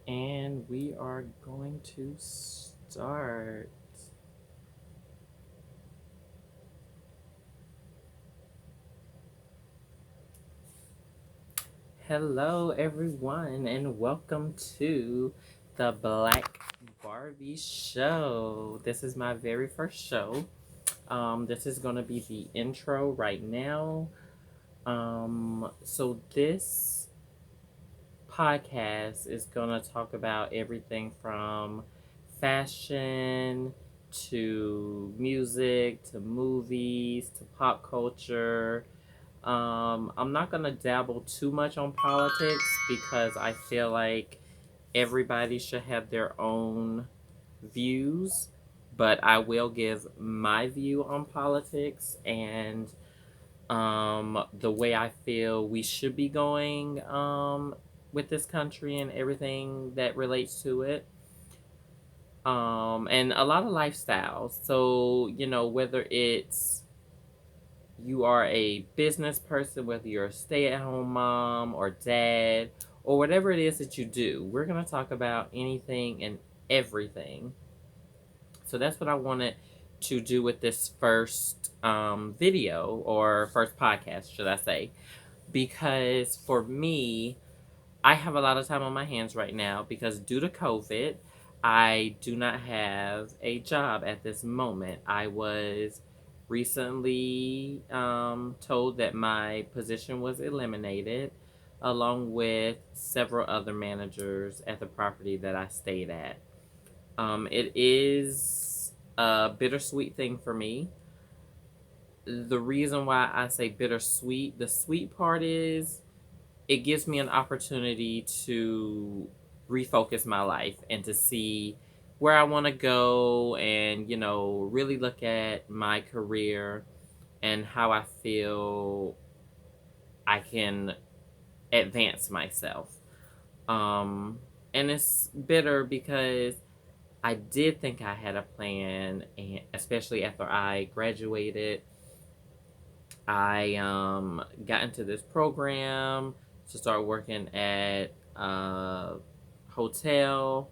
And we are going to start. Hello, everyone, and welcome to the Black Barbie Show. This is my very first show. This is going to be the intro right now. So this podcast is going to talk about everything from fashion to music to movies to pop culture. I'm not going to dabble too much on politics because I feel like everybody should have their own views, but I will give my view on politics and the way I feel we should be going with this country and everything that relates to it. And a lot of lifestyles. So, whether it's you are a business person, whether you're a stay at home mom or dad, or whatever it is that you do, we're going to talk about anything and everything. So that's what I wanted to do with this first video or first podcast, should I say. Because for me, I have a lot of time on my hands right now because due to COVID, I do not have a job at this moment. I was recently told that my position was eliminated, along with several other managers at the property that I stayed at. It is a bittersweet thing for me. The reason why I say bittersweet, the sweet part is it gives me an opportunity to refocus my life and to see where I want to go and, really look at my career and how I feel I can advance myself. Um, and it's bitter because I did think I had a plan, and especially after I graduated, I got into this program to start working at a hotel,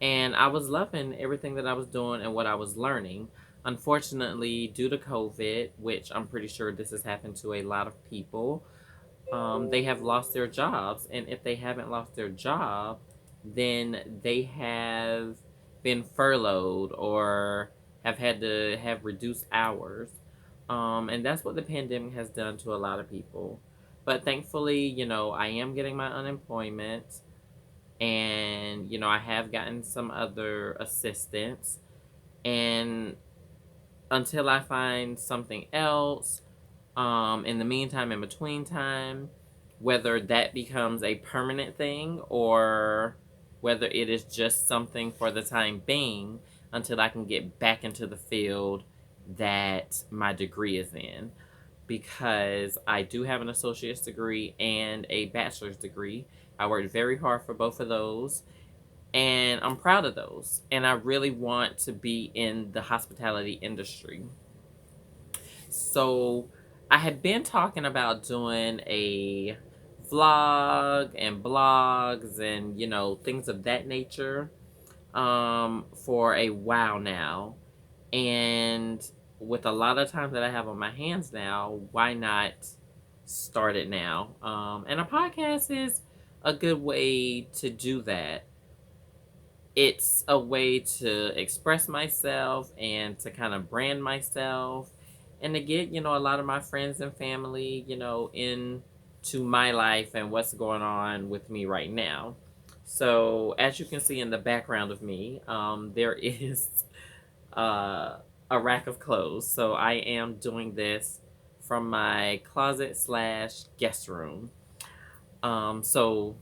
and I was loving everything that I was doing and what I was learning. Unfortunately, due to COVID, which I'm pretty sure this has happened to a lot of people, they have lost their jobs. And if they haven't lost their job, then they have been furloughed or have had to have reduced hours. And that's what the pandemic has done to a lot of people. But thankfully, I am getting my unemployment and, I have gotten some other assistance. And until I find something else, in the meantime, in between time, whether that becomes a permanent thing or whether it is just something for the time being until I can get back into the field that my degree is in. Because I do have an associate's degree and a bachelor's degree. I worked very hard for both of those and I'm proud of those. And I really want to be in the hospitality industry. So I had been talking about doing a vlog and blogs and, things of that nature for a while now. And with a lot of time that I have on my hands now, why not start it now? And a podcast is a good way to do that. It's a way to express myself and to kind of brand myself and to get, a lot of my friends and family, into my life and what's going on with me right now. So, as you can see in the background of me, there is uh, a rack of clothes. So, I am doing this from my closet slash guest room. So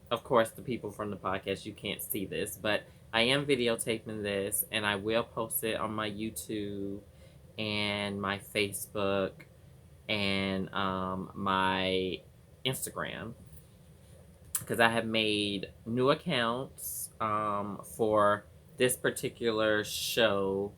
of course, the people from the podcast, you can't see this, but I am videotaping this and I will post it on my YouTube and my Facebook and my Instagram because I have made new accounts for this particular show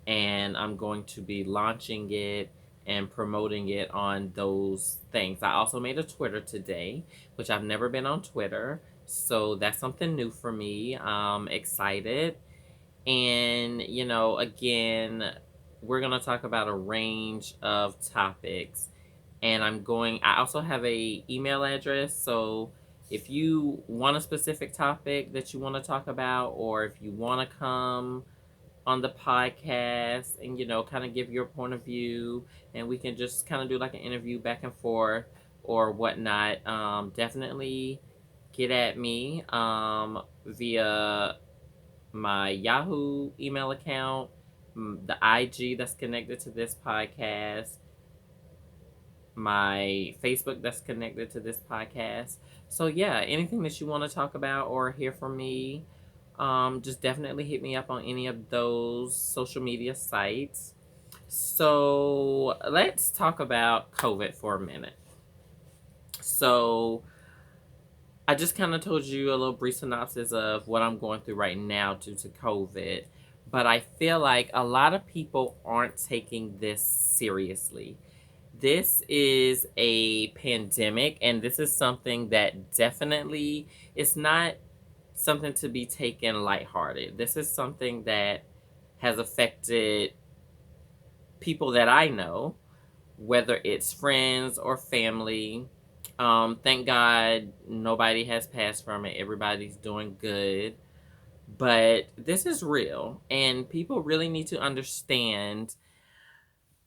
and I'm going to be launching it and promoting it on those things. I also made a Twitter today, which I've never been on Twitter. So that's something new for me. I'm excited. And, again, we're going to talk about a range of topics. And I also have a email address. So if you want a specific topic that you want to talk about, or if you want to come on the podcast and, kind of give your point of view, and we can just kind of do like an interview back and forth or whatnot, definitely get at me via my Yahoo email account, the IG that's connected to this podcast, my Facebook that's connected to this podcast. So yeah, anything that you want to talk about or hear from me, just definitely hit me up on any of those social media sites. So let's talk about COVID for a minute. So I just kind of told you a little brief synopsis of what I'm going through right now due to COVID. But I feel like a lot of people aren't taking this seriously. This is a pandemic, and this is something that definitely is not something to be taken lighthearted. This is something that has affected people that I know, whether it's friends or family. Thank God nobody has passed from it. Everybody's doing good. But this is real, and people really need to understand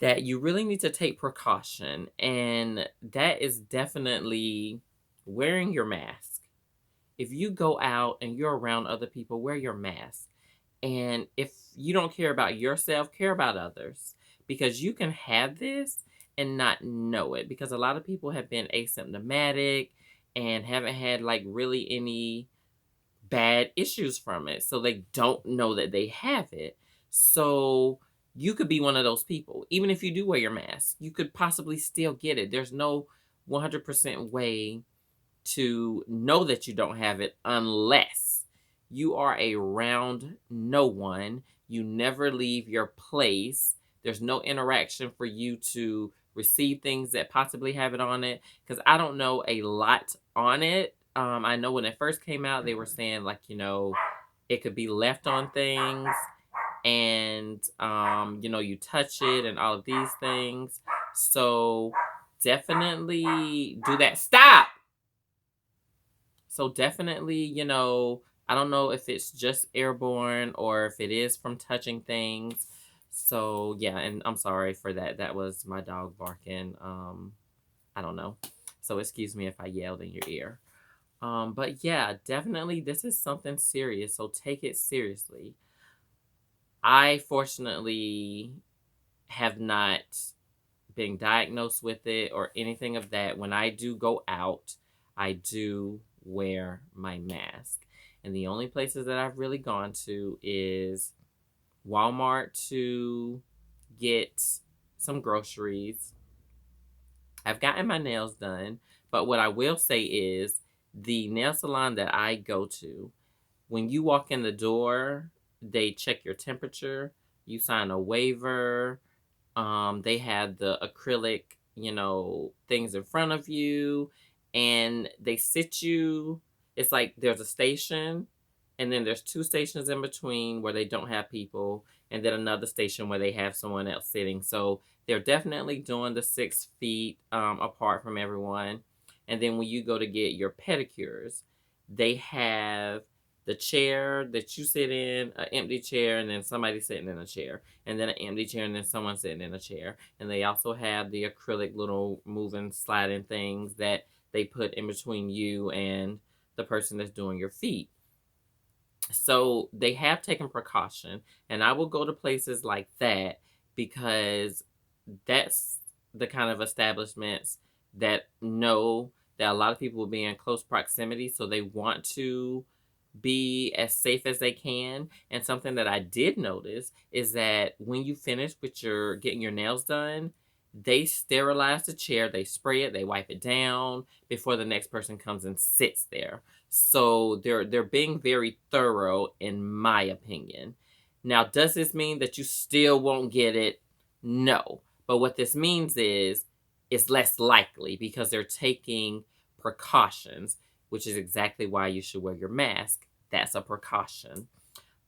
that you really need to take precaution, and that is definitely wearing your mask. If you go out and you're around other people, wear your mask. And if you don't care about yourself, care about others, because you can have this and not know it, because a lot of people have been asymptomatic and haven't had like really any bad issues from it. So they don't know that they have it. So you could be one of those people. Even if you do wear your mask, you could possibly still get it. There's no 100% way to know that you don't have it unless you are around no one. You never leave your place. There's no interaction for you to receive things that possibly have it on it. Because I don't know a lot on it. I know when it first came out, they were saying, like, it could be left on things, and you touch it and all of these things. So definitely do that. Stop. So definitely, I don't know if it's just airborne or if it is from touching things. So yeah, and I'm sorry for that. That was my dog barking. I don't know. So excuse me if I yelled in your ear. But yeah, definitely this is something serious. So take it seriously. I fortunately have not been diagnosed with it or anything of that. When I do go out, I do wear my mask. And the only places that I've really gone to is Walmart to get some groceries. I've gotten my nails done, but what I will say is the nail salon that I go to, when you walk in the door, they check your temperature, you sign a waiver. They have the acrylic, things in front of you, and they sit you. It's like there's a station, and then there's two stations in between where they don't have people, and then another station where they have someone else sitting. So they're definitely doing the 6 feet apart from everyone. And then when you go to get your pedicures, they have the chair that you sit in, an empty chair, and then somebody sitting in a chair, and then an empty chair, and then someone sitting in a chair. And they also have the acrylic little moving, sliding things that they put in between you and the person that's doing your feet. So they have taken precaution, and I will go to places like that because that's the kind of establishments that know that a lot of people will be in close proximity, so they want to be as safe as they can. And something that I did notice is that when you finish with your getting your nails done, they sterilize the chair, they spray it, they wipe it down before the next person comes and sits there. So they're being very thorough in my opinion. Now, does this mean that you still won't get it? No. But what this means is it's less likely because they're taking precautions. which is exactly why you should wear your mask. That's a precaution.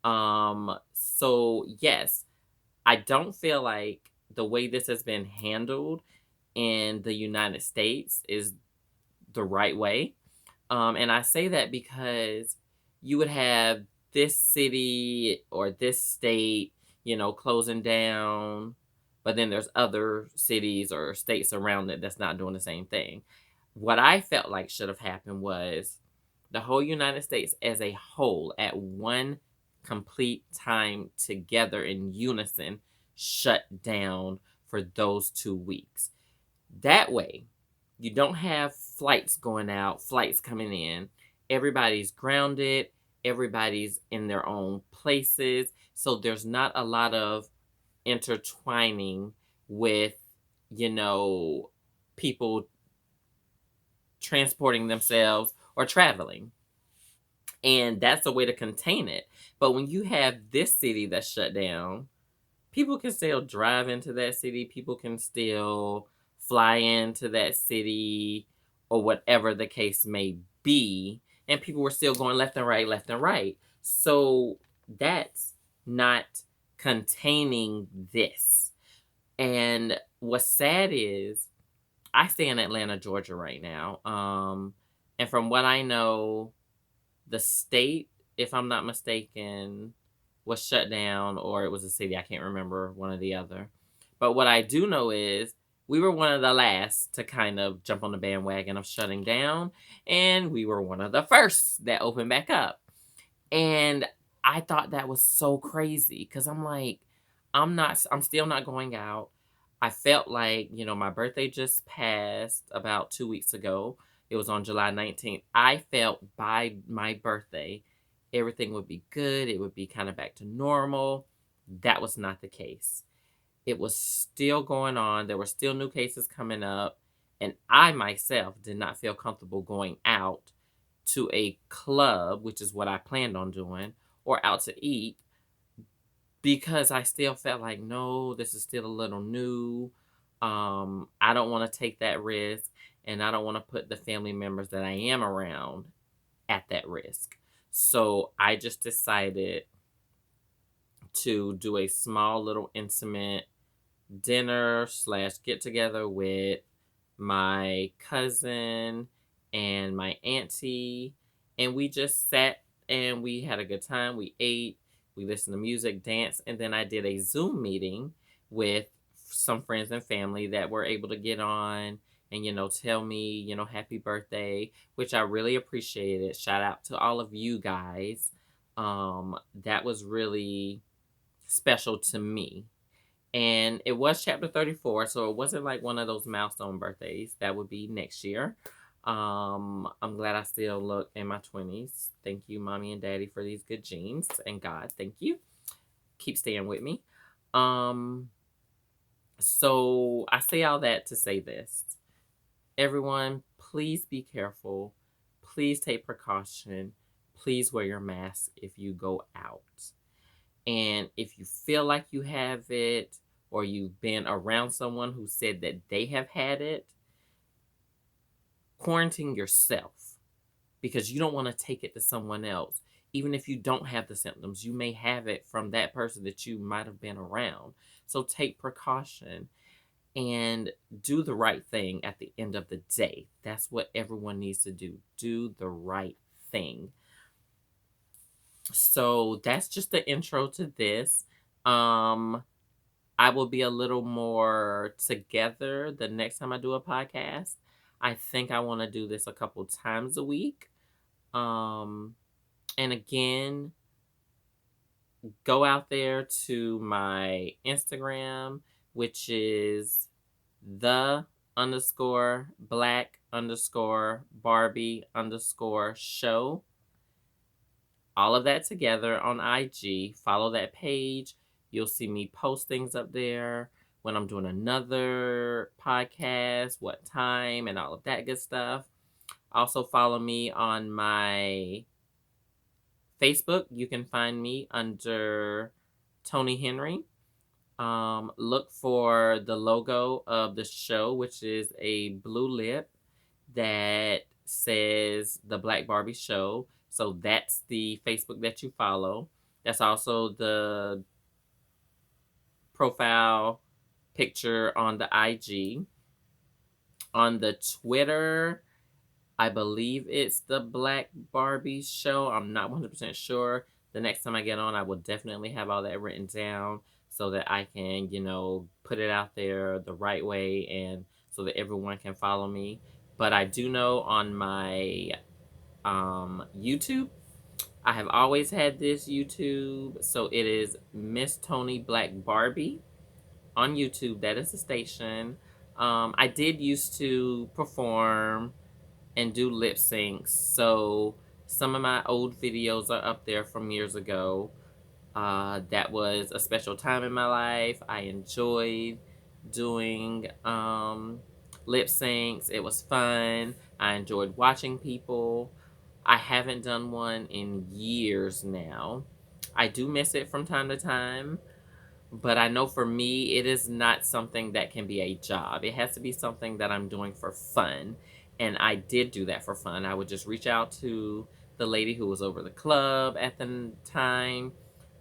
So yes, I don't feel like the way this has been handled in the United States is the right way. And I say that because you would have this city or this state, closing down, but then there's other cities or states around it that's not doing the same thing. What I felt like should have happened was the whole United States as a whole at one complete time together in unison shut down for those 2 weeks. That way, you don't have flights going out, flights coming in. Everybody's grounded, everybody's in their own places. So there's not a lot of intertwining with, you know, people transporting themselves or traveling. And that's a way to contain it. But when you have this city that's shut down, people can still drive into that city. People can still fly into that city or whatever the case may be. And people were still going left and right, left and right. So that's not containing this. And what's sad is I stay in Atlanta, Georgia right now. And from what I know, the state, if I'm not mistaken, was shut down, or it was a city. I can't remember, one or the other. But what I do know is we were one of the last to kind of jump on the bandwagon of shutting down, and we were one of the first that opened back up. And I thought that was so crazy because I'm like, I'm still not going out. I felt like, my birthday just passed about 2 weeks ago. It was on July 19th. I felt by my birthday, everything would be good. It would be kind of back to normal. That was not the case. It was still going on. There were still new cases coming up. And I myself did not feel comfortable going out to a club, which is what I planned on doing, or out to eat because I still felt like, no, this is still a little new. I don't want to take that risk, and I don't want to put the family members that I am around at that risk. So I just decided to do a small little intimate dinner slash get together with my cousin and my auntie, and we just sat and we had a good time. We ate, we listened to music, danced, and then I did a Zoom meeting with some friends and family that were able to get on and tell me happy birthday, which I really appreciated. Shout out to all of you guys. That was really special to me. And it was chapter 34, so it wasn't like one of those milestone birthdays. That would be next year. I'm glad I still look in my 20s. Thank you, mommy and daddy, for these good genes. And God, thank you. Keep staying with me. So I say all that to say this. Everyone, please be careful. Please take precaution. Please wear your mask if you go out. And if you feel like you have it, or you've been around someone who said that they have had it, quarantine yourself because you don't want to take it to someone else. Even if you don't have the symptoms, you may have it from that person that you might have been around. So take precaution and do the right thing at the end of the day. That's what everyone needs to do. Do the right thing. So that's just the intro to this. I will be a little more together the next time I do a podcast. I think I want to do this a couple times a week. And again, go out there to my Instagram, which is the underscore black underscore Barbie underscore show. All of that together on IG. Follow that page. You'll see me post things up there when I'm doing another podcast, what time, and all of that good stuff. Also, follow me on my Facebook. You can find me under Tony Henry. Look for the logo of the show, which is a blue lip that says the Black Barbie Show. So that's the Facebook that you follow. That's also the profile picture on the IG. On the Twitter, I believe it's the Black Barbie Show. I'm not 100% sure. The next time I get on, I will definitely have all that written down so that I can, put it out there the right way and so that everyone can follow me. But I do know on my YouTube, I have always had this YouTube. So it is Miss Tony Black Barbie on YouTube. That is the station. I did used to perform and do lip syncs. So some of my old videos are up there from years ago. That was a special time in my life. I enjoyed doing lip syncs. It was fun. I enjoyed watching people. I haven't done one in years now. I do miss it from time to time. But I know for me, it is not something that can be a job. It has to be something that I'm doing for fun. And I did do that for fun. I would just reach out to the lady who was over the club at the time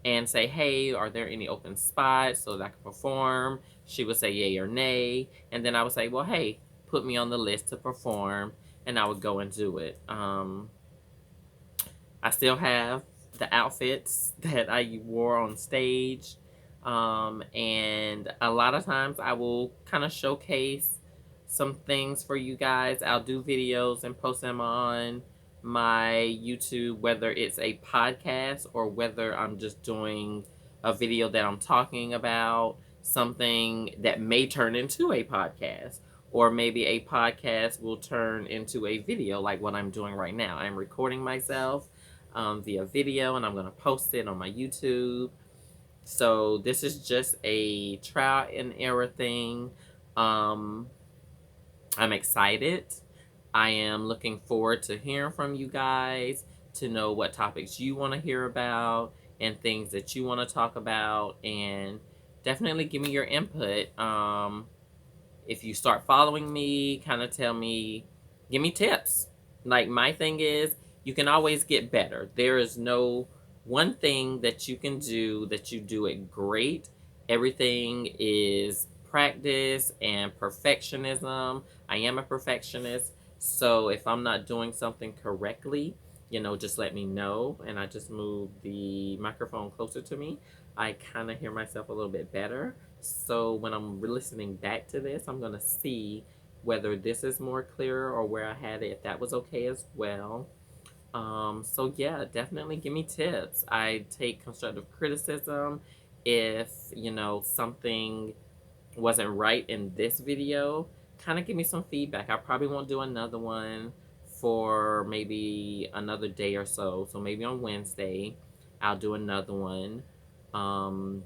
and say, hey, are there any open spots so that I can perform? She would say yay or nay. And then I would say, well, hey, put me on the list to perform. And I would go and do it. I still have the outfits that I wore on stage. And a lot of times I will kind of showcase some things for you guys. I'll do videos and post them on my YouTube, whether it's a podcast or whether I'm just doing a video that I'm talking about something that may turn into a podcast. Or maybe a podcast will turn into a video like what I'm doing right now. I'm recording myself via video and I'm going to post it on my YouTube. So this is just a trial and error thing. Um, I'm excited. I am looking forward to hearing from you guys to know what topics you want to hear about and things that you want to talk about, and definitely give me your input. If you start following me, kind of tell me, give me tips. Like, my thing is, you can always get better. There is no one thing that you can do that you do it great. Everything is practice and perfectionism. I am a perfectionist. So if I'm not doing something correctly, just let me know. And I just move the microphone closer to me. I kind of hear myself a little bit better. So when I'm listening back to this, I'm going to see whether this is more clear or where I had it, if that was okay as well. So yeah, definitely give me tips. I take constructive criticism. If, something wasn't right in this video, kind of give me some feedback. I probably won't do another one for maybe another day or so. So maybe on Wednesday, I'll do another one. And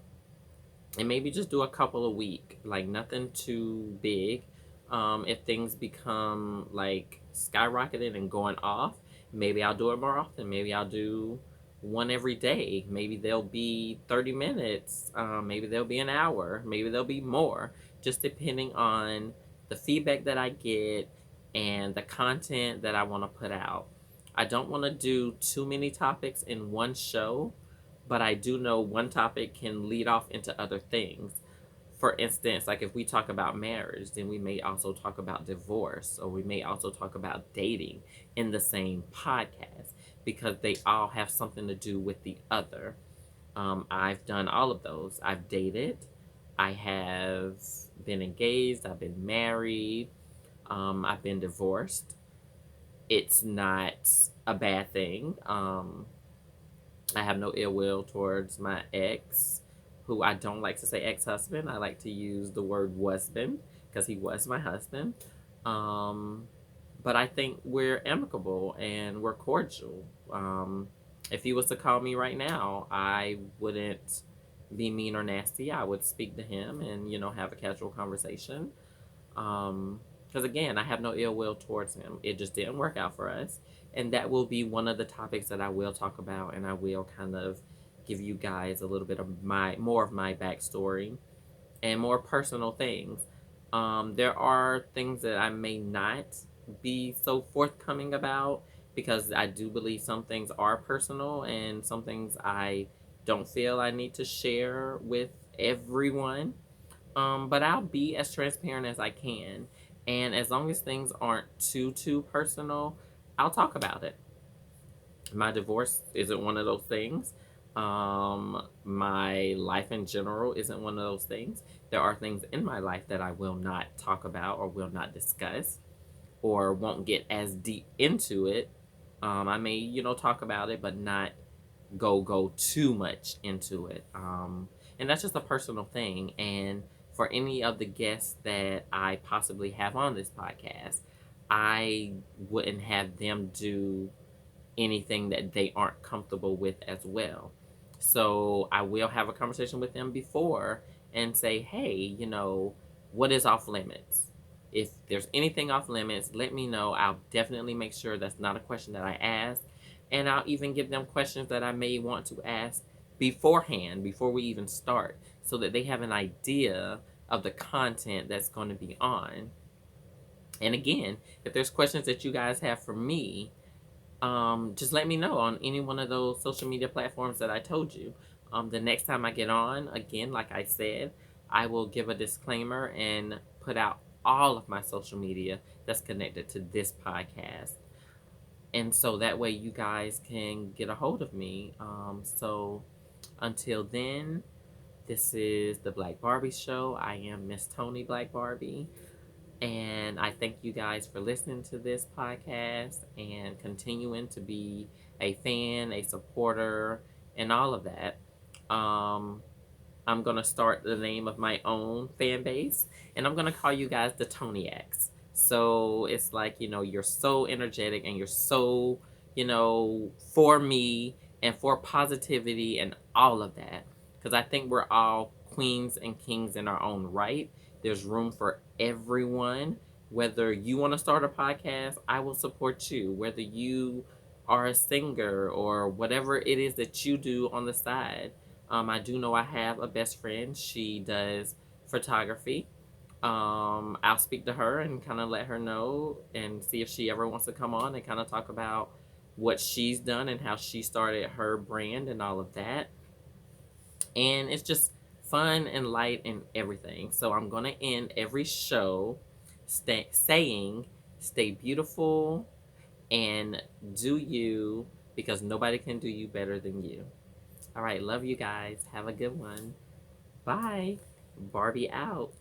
maybe just do a couple a week, like nothing too big. If things become like skyrocketed and going off, maybe I'll do it more often. Maybe I'll do one every day. Maybe they'll be 30 minutes. Maybe they'll be an hour. Maybe they'll be more, just depending on the feedback that I get and the content that I want to put out. I don't want to do too many topics in one show, but I do know one topic can lead off into other things. For instance, like if we talk about marriage, then we may also talk about divorce, or we may also talk about dating in the same podcast because they all have something to do with the other. I've done all of those. I've dated, I have been engaged, I've been married, I've been divorced. It's not a bad thing. I have no ill will towards my ex, who I don't like to say ex-husband. I like to use the word husband because he was my husband. Um, but I think we're amicable and we're cordial. If he was to call me right now, I wouldn't be mean or nasty. I would speak to him and, have a casual conversation. Because again, I have no ill will towards him. It just didn't work out for us. And that will be one of the topics that I will talk about, and I will kind of give you guys a little bit of more of my backstory and more personal things. There are things that I may not be so forthcoming about, because I do believe some things are personal and some things I don't feel I need to share with everyone. But I'll be as transparent as I can. And as long as things aren't too personal, I'll talk about it. My divorce isn't one of those things. My life in general isn't one of those things. There are things in my life that I will not talk about or will not discuss or won't get as deep into it. I may, talk about it, but not go too much into it. And that's just a personal thing. And for any of the guests that I possibly have on this podcast, I wouldn't have them do anything that they aren't comfortable with as well. So I will have a conversation with them before and say, hey, what is off limits? If there's anything off limits, let me know. I'll definitely make sure that's not a question that I ask. And I'll even give them questions that I may want to ask beforehand, before we even start, so that they have an idea of the content that's going to be on. And again, if there's questions that you guys have for me, just let me know on any one of those social media platforms that I told you. The next time I get on, again, like I said, I will give a disclaimer and put out all of my social media that's connected to this podcast. And so that way you guys can get a hold of me. So until then, this is the Black Barbie Show. I am Miss Tony Black Barbie. And I thank you guys for listening to this podcast and continuing to be a fan, a supporter, and all of that. Um, I'm going to start the name of my own fan base, and I'm going to call you guys the Tonyacs. So it's like, you're so energetic and you're so, for me and for positivity and all of that. Because I think we're all queens and kings in our own right. There's room for everyone. Whether you want to start a podcast, I will support you. Whether you are a singer or whatever it is that you do on the side, I do know I have a best friend. She does photography. I'll speak to her and kind of let her know and see if she ever wants to come on and kind of talk about what she's done and how she started her brand and all of that. And it's just fun and light and everything. So I'm going to end every show saying, stay beautiful and do you, because nobody can do you better than you. All right, love you guys. Have a good one. Bye. Barbie out.